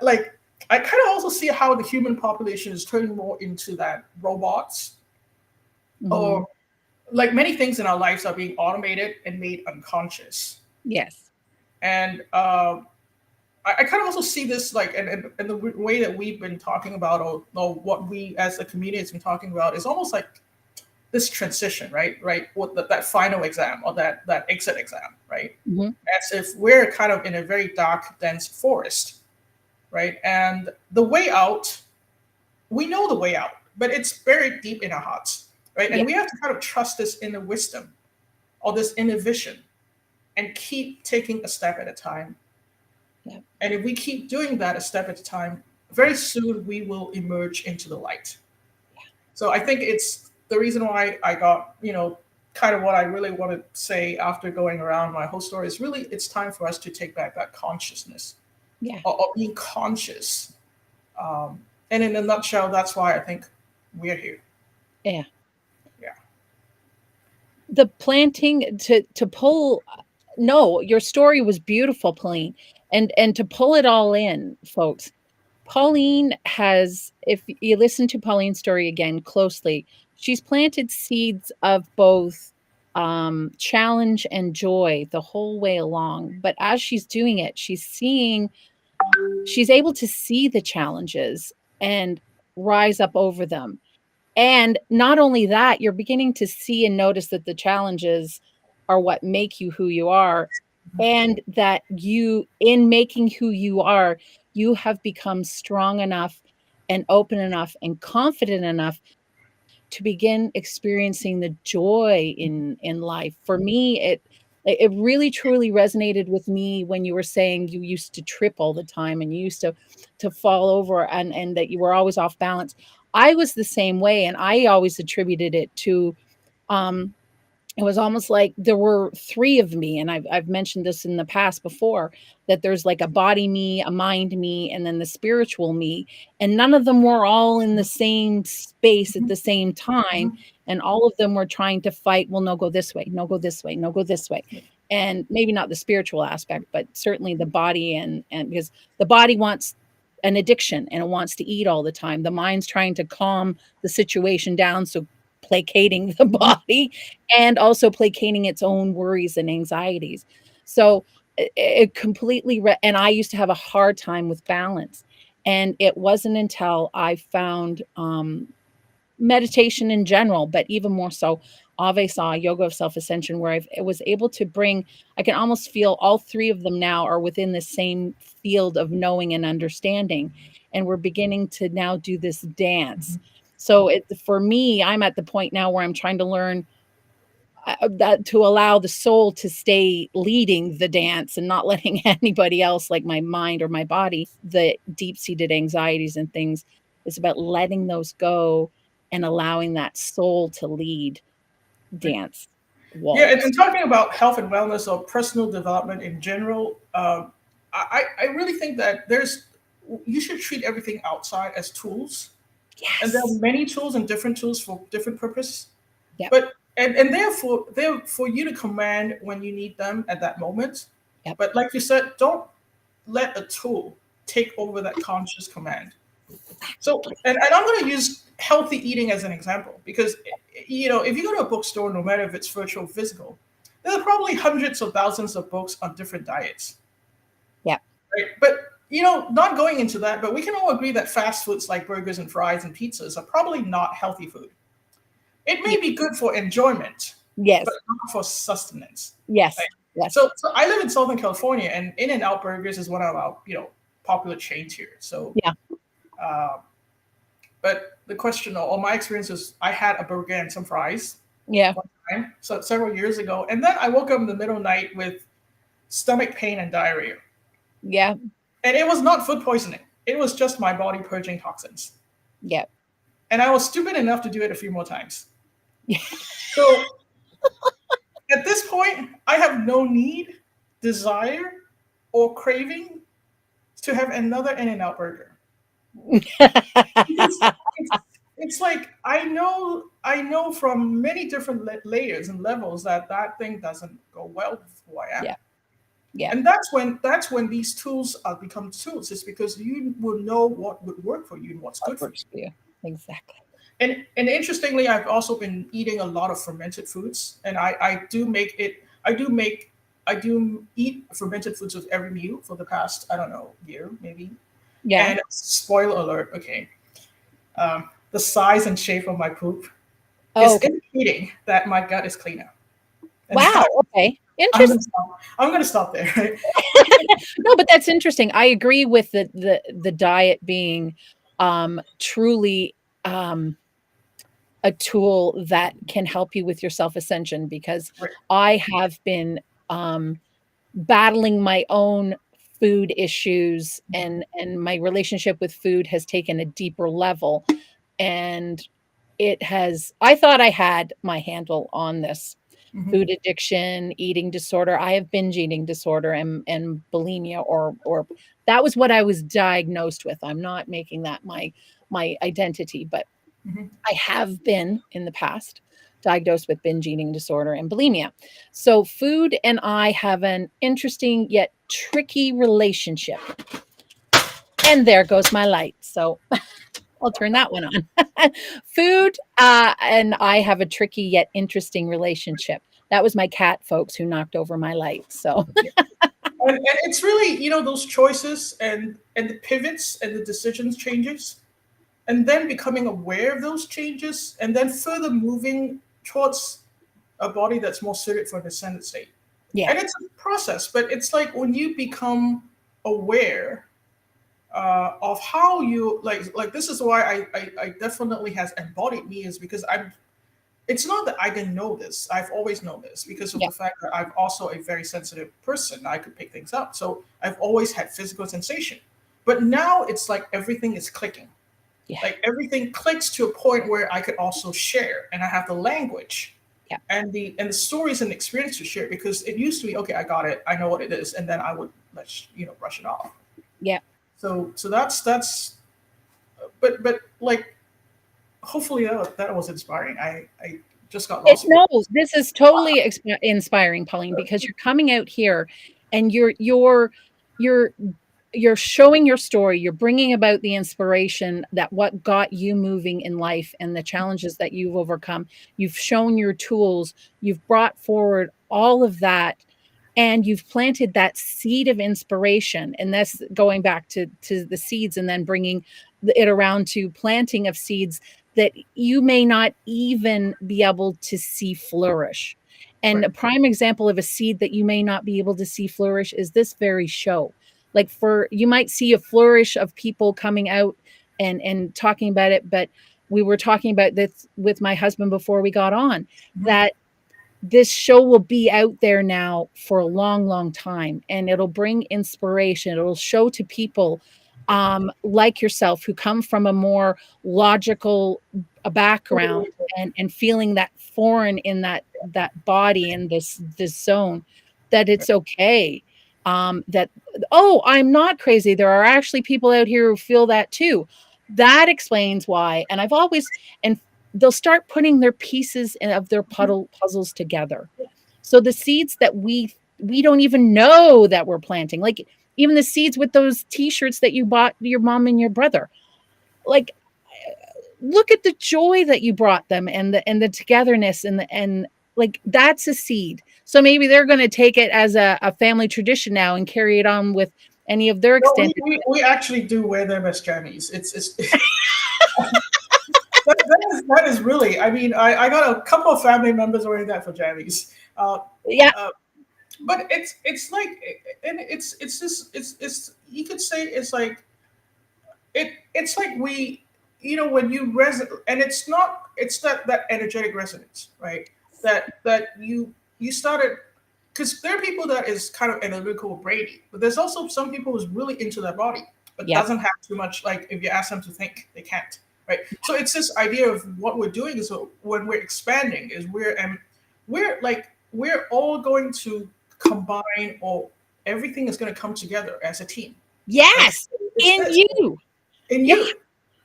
Like I kind of also see how the human population is turning more into that robots, Hmm. or like many things in our lives are being automated and made unconscious. Yes. And I kind of also see this like, and the way that we've been talking about, or what we as a community has been talking about, is almost like this transition, right? Right, what that final exam, or that exit exam, right? Hmm. As if we're kind of in a very dark, dense forest, right? And the way out, we know the way out, but it's buried deep in our hearts, right? Yeah. And we have to kind of trust this inner wisdom, or this inner vision, and keep taking a step at a time. Yeah. And if we keep doing that a step at a time, very soon we will emerge into the light. So I think it's the reason why I got, kind of what I really want to say after going around my whole story is really it's time for us to take back that consciousness, Yeah. or being conscious. And in a nutshell, that's why I think we're here. Yeah. Yeah. The planting to pull, no, your story was beautiful, Pauline. And to pull it all in, folks, Pauline has, if you listen to Pauline's story again closely, she's planted seeds of both challenge and joy the whole way along. But as she's doing it, she's able to see the challenges and rise up over them. And not only that, you're beginning to see and notice that the challenges are what make you who you are, and that you, in making who you are, you have become strong enough and open enough and confident enough to begin experiencing the joy in life. For me, it really truly resonated with me when you were saying you used to trip all the time and you used to fall over, and that you were always off balance. I was the same way, and I always attributed it to um it was almost like there were 3 of me, and I've mentioned this in the past before, that there's like a body me, a mind me, and then the spiritual me, and none of them were all in the same space at the same time, and all of them were trying to fight, "Well, no, go this way. No, go this way. No, go this way." And maybe not the spiritual aspect, but certainly the body, and because the body wants an addiction and it wants to eat all the time. The mind's trying to calm the situation down, so placating the body and also placating its own worries and anxieties. So it completely, and I used to have a hard time with balance. And it wasn't until I found meditation in general, but even more so, Ave Saw, Yoga of Self-Ascension, where I was able to bring, I can almost feel all 3 of them now are within the same field of knowing and understanding. And we're beginning to now do this dance. So for me, I'm at the point now where I'm trying to learn that to allow the soul to stay leading the dance and not letting anybody else, like my mind or my body, the deep-seated anxieties and things. It's about letting those go and allowing that soul to lead, dance, Yeah, and waltz. talking about health and wellness, or personal development in general, I really think that you should treat everything outside as tools, and there are Yes. many tools and different tools for different purpose. Yep. But and therefore they're for you to command when you need them at that moment. Yep. But like you said, don't let a tool take over that conscious command. So, and I'm going to use healthy eating as an example, because if you go to a bookstore, no matter if it's virtual or physical, there are probably hundreds of thousands of books on different diets, Yep. right? But not going into that, but we can all agree that fast foods like burgers and fries and pizzas are probably not healthy food. It may Yep. be good for enjoyment, but Yes. not for sustenance. Yes. Right? Yes. So I live in Southern California, and In-N-Out Burgers is one of our popular chains here. So, Yeah. uh, but the question, or my experience is, I had a burger and some fries Yeah. one time, so several years ago, and then I woke up in the middle of the night with stomach pain and diarrhea, Yeah. and it was not food poisoning. It was just my body purging toxins, Yeah. and I was stupid enough to do it a few more times. Yeah. So at this point, I have no need, desire, or craving to have another In-N-Out burger. Because it's like I know from many different layers and levels that that thing doesn't go well with who I am. Yeah. Yeah. And that's when these tools become tools. It's because you will know what would work for you and what's What good for you. works for you. Exactly. And interestingly, I've also been eating a lot of fermented foods, and I do make it. I do eat fermented foods with every meal for the past, I don't know, year maybe. Yeah. And spoiler alert, okay, the size and shape of my poop Oh, is okay. indicating that my gut is cleaner. And Wow. Okay. I'm Interesting. gonna stop. I'm gonna stop there. Right? No, but that's interesting. I agree with the diet being truly um a tool that can help you with your self-ascension, because Right. I have been battling my own food issues, and my relationship with food has taken a deeper level, and it has I thought I had my handle on this Mhm. food addiction, eating disorder. I have binge eating disorder and bulimia, or that was what I was diagnosed with. I'm not making that my identity, but Mhm. I have been in the past diagnosed with binge eating disorder and bulimia. So food and I have an interesting yet tricky relationship. And there goes my light. So I'll turn that one on. Food and I have a tricky yet interesting relationship. That was my cat, folks, who knocked over my light. So And it's really, those choices and the pivots and the decisions changes, and then becoming aware of those changes, and then further moving towards a body that's more suited for the ascended state. yeah, And it's a process, but it's like when you become aware of how you like this is why I definitely has embodied me, is because I'm it's not that I didn't know this. I've always known this because of yeah, the fact that I'm also a very sensitive person. I could pick things up. So I've always had physical sensation. But now it's like everything is clicking. yeah, Like everything clicks to a point where I could also share, and I have the language yeah, and the stories and experience to share, because it used to be, okay, I got it, I know what it is, and then I would brush it off. yeah. So that's but like hopefully that was inspiring. I just got It lost for knows. This is totally inspiring, Pauline, because you're coming out here and you're you're showing your story. You're bringing about the inspiration that what got you moving in life and the challenges that you've overcome. You've shown your tools. You've brought forward all of that, and you've planted that seed of inspiration. And that's going back to the seeds, and then bringing it around to planting of seeds that you may not even be able to see flourish. And right. a prime example of a seed that you may not be able to see flourish is this very show. Like, for you might see a flourish of people coming out and talking about it, but we were talking about this with my husband before we got on, Mhm. that this show will be out there now for a long, long time, and it'll bring inspiration. It'll show to people like yourself, who come from a more logical background, and feeling that foreign in that body, in this zone, that it's okay. That, oh, I'm not crazy. There are actually people out here who feel that too. That explains why. And I've always, and they'll start putting their pieces of their puzzles together. So the seeds that we don't even know that we're planting, like even the seeds with those t-shirts that you bought your mom and your brother, like, look at the joy that you brought them, and the togetherness, and like, that's a seed. So maybe they're going to take it as a family tradition now and carry it on with any of their Well, we, extended. we, we actually do wear them as jammies. It's that is really. I mean, I got a couple of family members wearing that for jammies. Yeah, Uh, but it's like, and it's just it's you could say it's like it's like we, when you and it's that energetic resonance, right? That you started, because there are people that is kind of analytical brainy, but there's also some people who's really into their body but yeah, doesn't have too much. Like, if you ask them to think, they can't, right? So it's this idea of what we're doing is, when we're expanding, is we're all going to combine, or everything is going to come together as a team, right? yes, It's in this. you. in Yeah. you,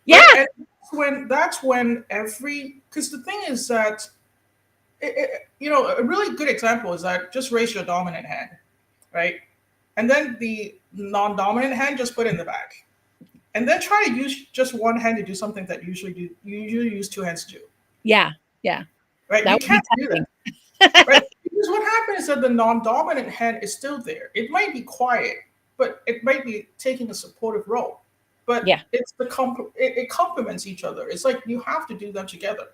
Yeah. right? And that's when every, because the thing is that a really good example is that just raise your dominant hand, right? And then the non-dominant hand just put in the back, and then try to use just one hand to do something that you usually use two hands to do, Yeah. Yeah. right? That You would be can't do that, tempting. right? Because what happens is that the non-dominant hand is still there. It might be quiet, but it might be taking a supportive role. But Yeah. it complements each other. It's like you have to do them together.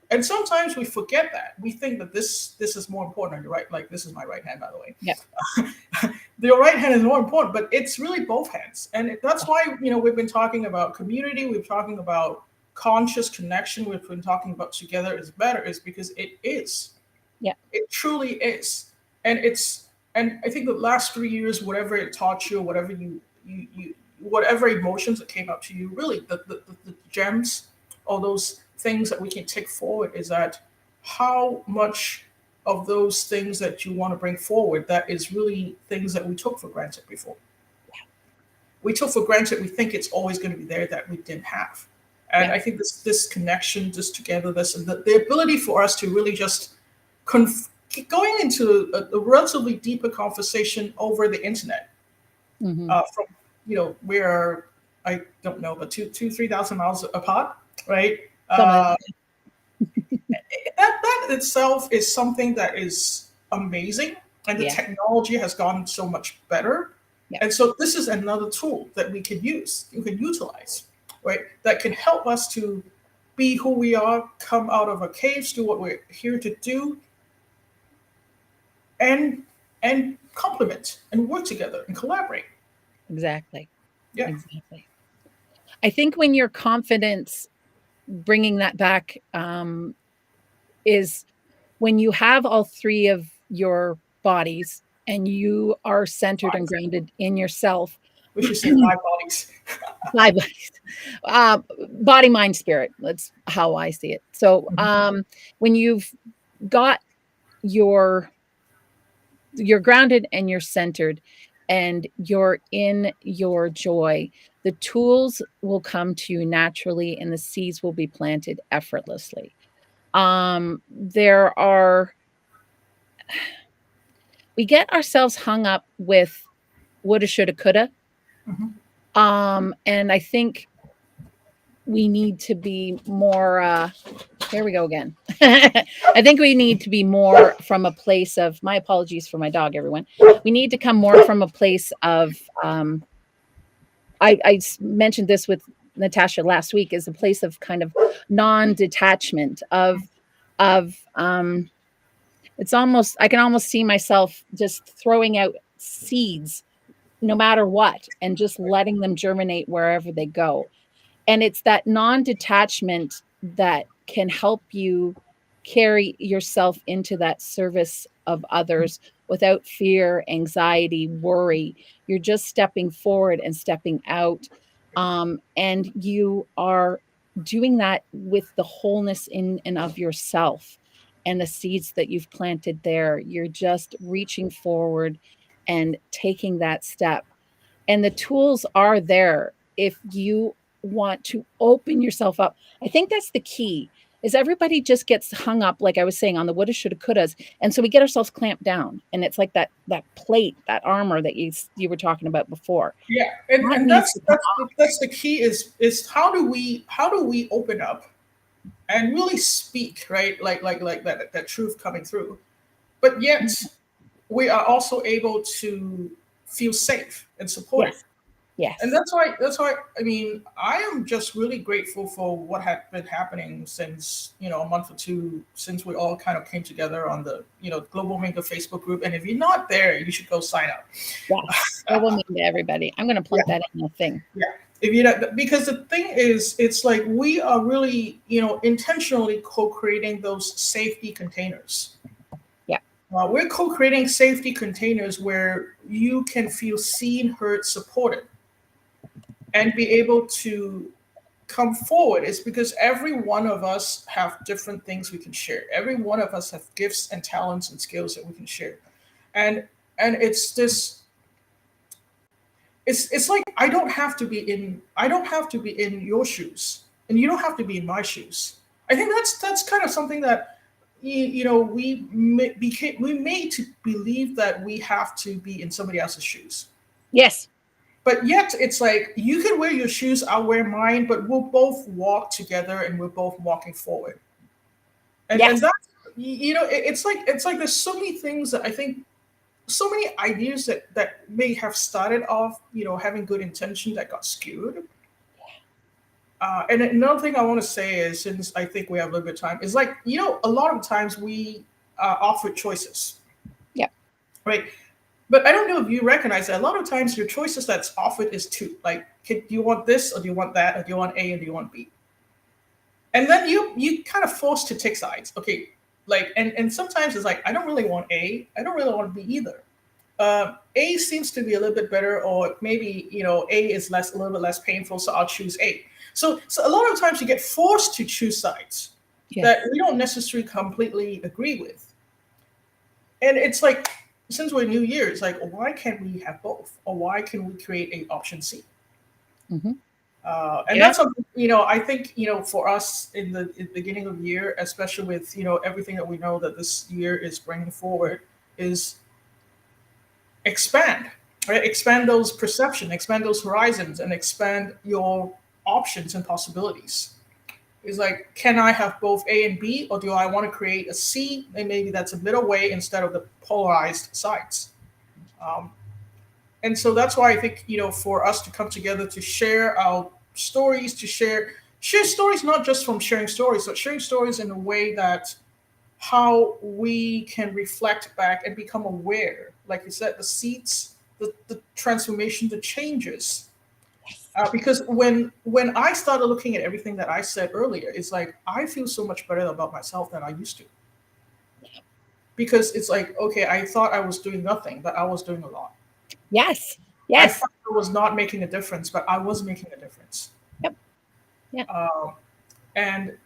And sometimes we forget that. We think that this is more important on your right. Like this is my right hand, by the way. Yeah. The right hand is more important, but it's really both hands. And that's why we've been talking about community. We're talking about conscious connection. We've been talking about together is better. Is because it is. Yeah. It truly is. And I think the last 3 years, whatever it taught you, whatever you whatever emotions that came up to you, really the gems, all those things that we can take forward is that how much of those things that you want to bring forward that is really things that we took for granted before. We took for granted, we think it's always going to be there that we didn't have. And Yeah. I think this connection, this togetherness, and the ability for us to really just going into a relatively deeper conversation over the internet, Mm-hmm. from we're, I don't know, but 3,000 miles apart, right? Something Uh, that itself is something that is amazing, and the Yeah. technology has gotten so much better. Yeah. And so this is another tool that we can utilize, right? That can help us to be who we are, come out of our caves, do what we're here to do, and complement and work together and collaborate. Exactly. Yeah. Exactly. I think when your confidence, bringing that back, is when you have all three of your bodies and you are centered and grounded in yourself. We should say five bodies. Five bodies. Uh, Body, mind, spirit. That's how I see it. So when you've got your you're grounded and you're centered and you're in your joy, the tools will come to you naturally and the seeds will be planted effortlessly. There are We get ourselves hung up with woulda, shoulda, coulda. Mhm. And I think we need to be more, here we go again. I think we need to be more from a place of, my apologies for my dog, everyone. We need to come more from a place of, I mentioned this with Natasha last week, is a place of kind of non-detachment of it's almost, I can almost see myself just throwing out seeds no matter what and just letting them germinate wherever they go. And it's that non-detachment that can help you carry yourself into that service of others without fear, anxiety, worry. You're just stepping forward and stepping out. And you are doing that with the wholeness in and of yourself and the seeds that you've planted there. You're just reaching forward and taking that step, and the tools are there if you want to open yourself up. I think that's the key. Is everybody just gets hung up, like I was saying, on the woulda, shoulda, couldas, and so we get ourselves clamped down, and it's like that plate, that armor that you were talking about before. Yeah, and, That and needs that's to come that's that's the key is how do we open up and really speak, right? Like that truth coming through, but off. yet we are also able to feel safe and supported. Yes, And yes, that's why I mean I am just really grateful for what had been happening since a month or two since we all kind of came together on the Global Minga Facebook group. And if you're not there, you should go sign up. yes. It will mean to everybody. I'm going to plunk Yeah, that in the thing. yeah. If you don't, because the thing is, it's like we are really intentionally co-creating those safety containers. Yeah, We're co-creating safety containers where you can feel seen, heard, supported, and be able to come forward. Is because every one of us have different things we can share. Every one of us have gifts and talents and skills that we can share. And it's this it's like I don't have to be in your shoes, and you don't have to be in my shoes. I think that's kind of something that we made to believe that we have to be in somebody else's shoes. Yes. But yet it's like you can wear your shoes, I'll wear mine, but we'll both walk together and we're both walking forward. And Yes. that's it's like there's so many things that I think, so many ideas that may have started off, having good intention that got skewed. And another thing I want to say is, since I think we have a little bit of time, is like, a lot of times we offer choices, Yeah. right? But I don't know if you recognize that a lot of times your choices that's offered is two. Like, do you want this, or do you want that, or do you want A, or do you want B? And then you kind of forced to take sides. Okay, like, and sometimes it's like, I don't really want A, I don't really want B either. A seems to be a little bit better, or maybe A is a little bit less painful, so I'll choose A. So a lot of times you get forced to choose sides that we don't necessarily completely agree with, and it's like, since we're New Year, it's like, why can't we have both, or why can we create a option C? Mm-hmm. And that's something, I think, for us in the beginning of the year, especially with everything that we know that this year is bringing forward, is expand, right? Expand those perception, expand those horizons, and expand your options and possibilities. It's like, can I have both A and B, or do I want to create a C, and maybe that's a middle way instead of the polarized sides? And so that's why I think, for us to come together to share our stories, to share stories, not just from sharing stories, but sharing stories in a way that how we can reflect back and become aware, like you said, the seeds, the transformation, the changes. Because when I started looking at everything that I said earlier, it's like I feel so much better about myself than I used to. Because it's like, okay, I thought I was doing nothing, but I was doing a lot. Yes. I Yes. thought I was not making a difference, but I was making a difference. Yep. Yeah. And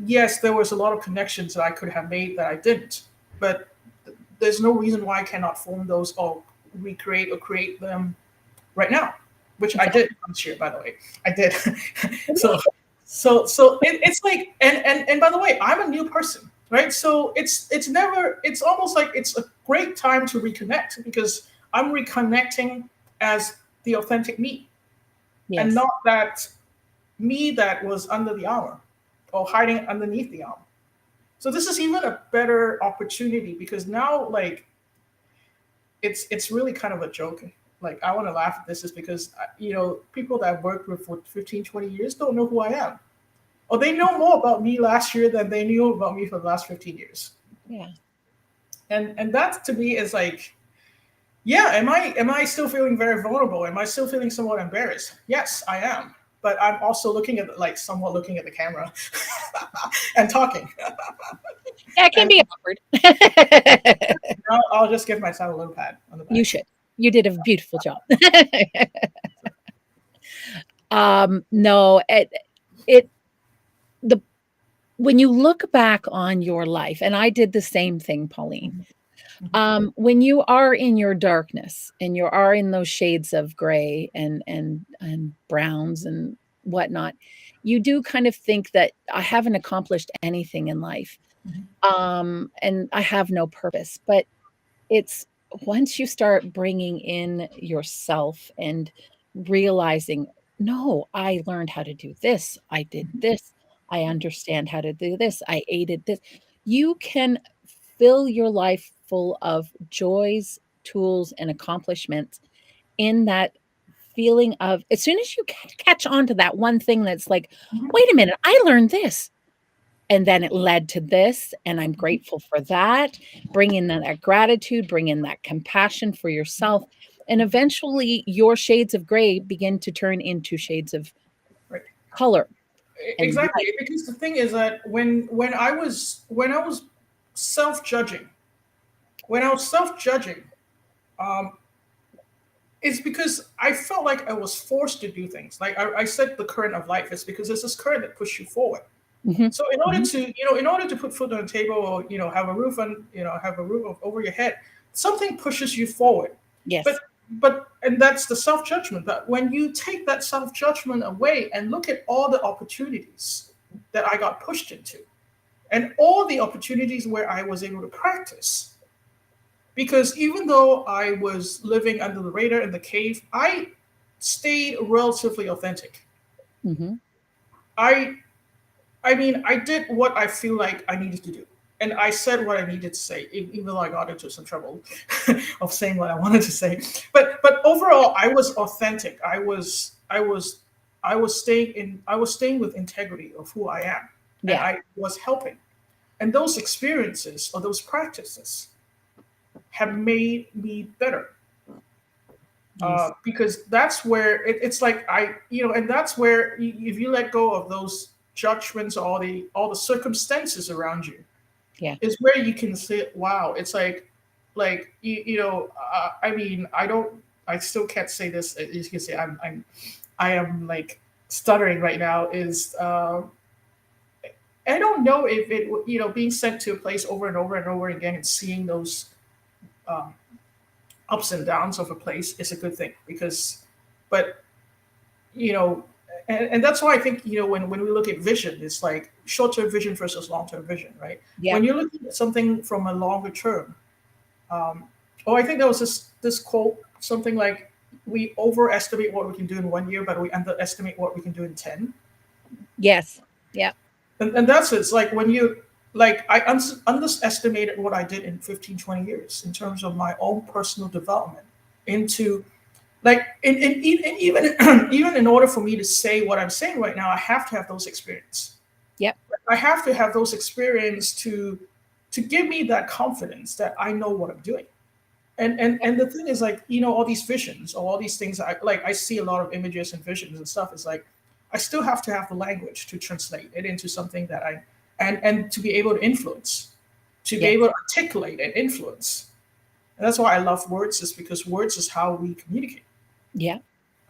yes, there was a lot of connections that I could have made that I didn't. But there's no reason why I cannot form those, or recreate or create them right now, which I did last year, by the way. I did. It's like, and by the way, I'm a new person, right? So it's almost like it's a great time to reconnect, because I'm reconnecting as the authentic me, and not that me that was under the armor or hiding underneath the armor. So this is even a better opportunity, because now, like, it's really kind of a joke. Like, I want to laugh at this, is because people that I've worked with for 15, 20 years don't know who I am, or they know more about me last year than they knew about me for the last 15 years. Yeah. And that to me is like, yeah, am I still feeling very vulnerable? Am I still feeling somewhat embarrassed? Yes, I am. But I'm also somewhat looking at the camera and talking. Yeah, it can And be awkward. I'll just give myself a little pat on the back. You should. You did a beautiful job. No, it the when you look back on your life, and I did the same thing, Pauline. When you are in your darkness and you are in those shades of gray and browns and whatnot, you do kind of think that I haven't accomplished anything in life, and I have no purpose. But it's once you start bringing in yourself and realizing, no, I learned how to do this, I did this, I understand how to do this, I aided this. You can fill your life full of joys, tools, and accomplishments in that feeling of, as soon as you catch on to that one thing that's like, wait a minute, I learned this. And then it led to this, and I'm grateful for that. Bring in that gratitude, bring in that compassion for yourself. And eventually your shades of gray begin to turn into shades of Right. color. Exactly. Because the thing is that when I was self-judging, it's because I felt like I was forced to do things. Like I said, the current of life is because there's this current that pushes you forward. So in order to put food on the table, or have a roof over your head, something pushes you forward. Yes. and that's the self-judgment. But when you take that self-judgment away and look at all the opportunities that I got pushed into, and all the opportunities where I was able to practice, because even though I was living under the radar in the cave, I stayed relatively authentic. Mm-hmm. I I mean, I did what I feel like I needed to do. And I said what I needed to say, even though I got into some trouble of saying what I wanted to say. But overall, I was authentic. I was staying with integrity of who I am, and Yeah. I was helping. And those experiences or those practices have made me better, Nice. because that's where it's like and that's where if you let go of those judgments, all the circumstances around you, Yeah. is where you can say, wow, it's like I mean, I still can't say this. As you can say, I am like stuttering right now. Is I don't know if it being sent to a place over and over and over again and seeing those um, ups and downs of a place is a good thing, because but you know and that's why I think when we look at vision, it's like short-term vision versus long-term vision, right? Yeah. When you're looking at something from a longer term, um, oh, I think there was this quote, something like, we overestimate what we can do in 1 year, but we underestimate what we can do in 10. Yes. Yeah. And that's it. It's like when you like I underestimated what I did in 15, 20 years in terms of my own personal development into like even even in order for me to say what I'm saying right now, I have to have those experiences. Yep. I have to have those experiences to give me that confidence that I know what I'm doing. And the thing is, like, all these visions or all these things, I see a lot of images and visions and stuff. It's like I still have to have the language to translate it into something that I and to be able to influence, to be Yeah. able to articulate and influence. And that's why I love words, is because words is how we communicate. Yeah.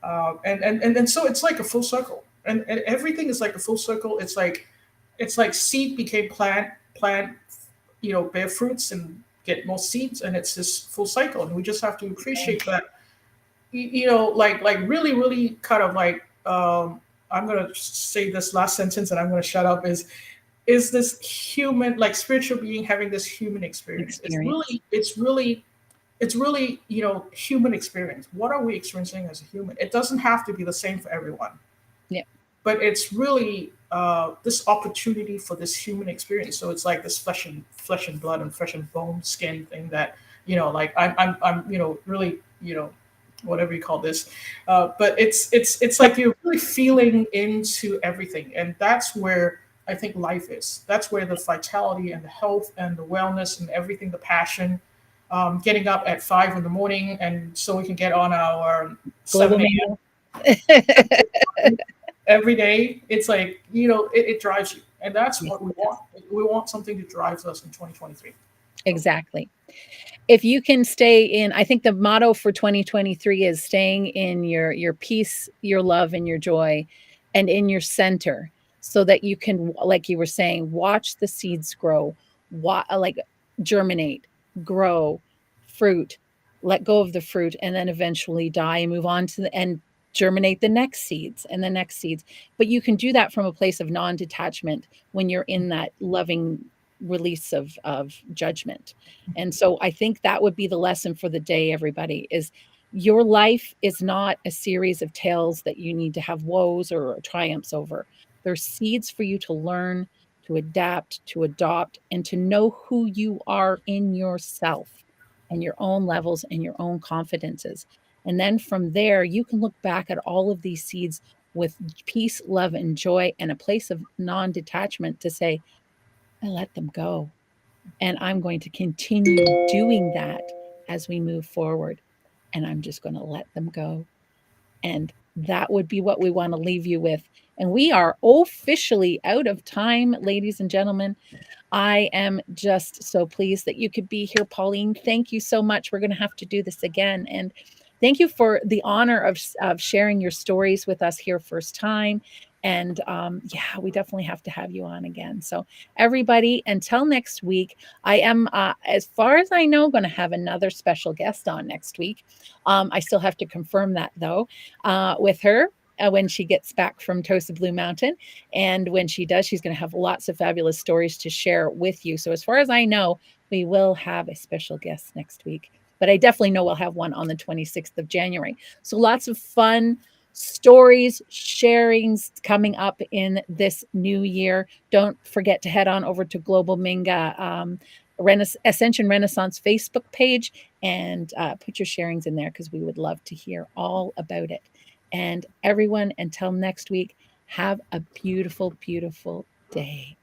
And so it's like a full circle, and everything is like a full circle. It's like seed became plant, bear fruits and get more seeds, and it's this full cycle, and we just have to appreciate that. Like really, really kind of like, I'm gonna say this last sentence and I'm gonna shut up. Is this human, like spiritual being having this human experience? It's Experience. really, human experience. What are we experiencing as a human? It doesn't have to be the same for everyone, Yeah. but it's really this opportunity for this human experience. So it's like this flesh and blood and flesh and bone skin thing that, like I'm really, whatever you call this, but it's like you're really feeling into everything, and that's where I think life is. That's where the vitality and the health and the wellness and everything, the passion, getting up at 5 in the morning, and so we can get on our Global 7 a.m. Manga. every day. It's like, it drives you, and that's what we want. We want something to drive us in 2023. So Exactly. If you can stay in, I think the motto for 2023 is staying in your peace, your love, and your joy, and in your center, so that you can, like you were saying, watch the seeds grow, like germinate, grow, fruit, let go of the fruit, and then eventually die and move on to the and germinate the next seeds and the next seeds. But you can do that from a place of non-detachment when you're in that loving release of judgment. And so I think that would be the lesson for the day, everybody, is your life is not a series of tales that you need to have woes or triumphs over. There's seeds for you to learn, to adapt, to adopt, and to know who you are in yourself and your own levels and your own confidences. And then from there, you can look back at all of these seeds with peace, love, and joy, and a place of non detachment to say, I let them go. And I'm going to continue doing that as we move forward. And I'm just going to let them go. And that would be what we want to leave you with. And we are officially out of time, ladies and gentlemen. I am just so pleased that you could be here, Pauline. Thank you so much. We're going to have to do this again. And thank you for the honor of sharing your stories with us here first time. And yeah, we definitely have to have you on again. So everybody, until next week, I am, as far as I know, going to have another special guest on next week. I still have to confirm that though, with her. When she gets back from Tosa Blue Mountain. And when she does, she's going to have lots of fabulous stories to share with you. So, as far as I know, we will have a special guest next week. But I definitely know we'll have one on the 26th of January. So, lots of fun stories, sharings coming up in this new year. Don't forget to head on over to Global Minga Ascension Renaissance Facebook page and put your sharings in there because we would love to hear all about it. And everyone, until next week, have a beautiful, beautiful day.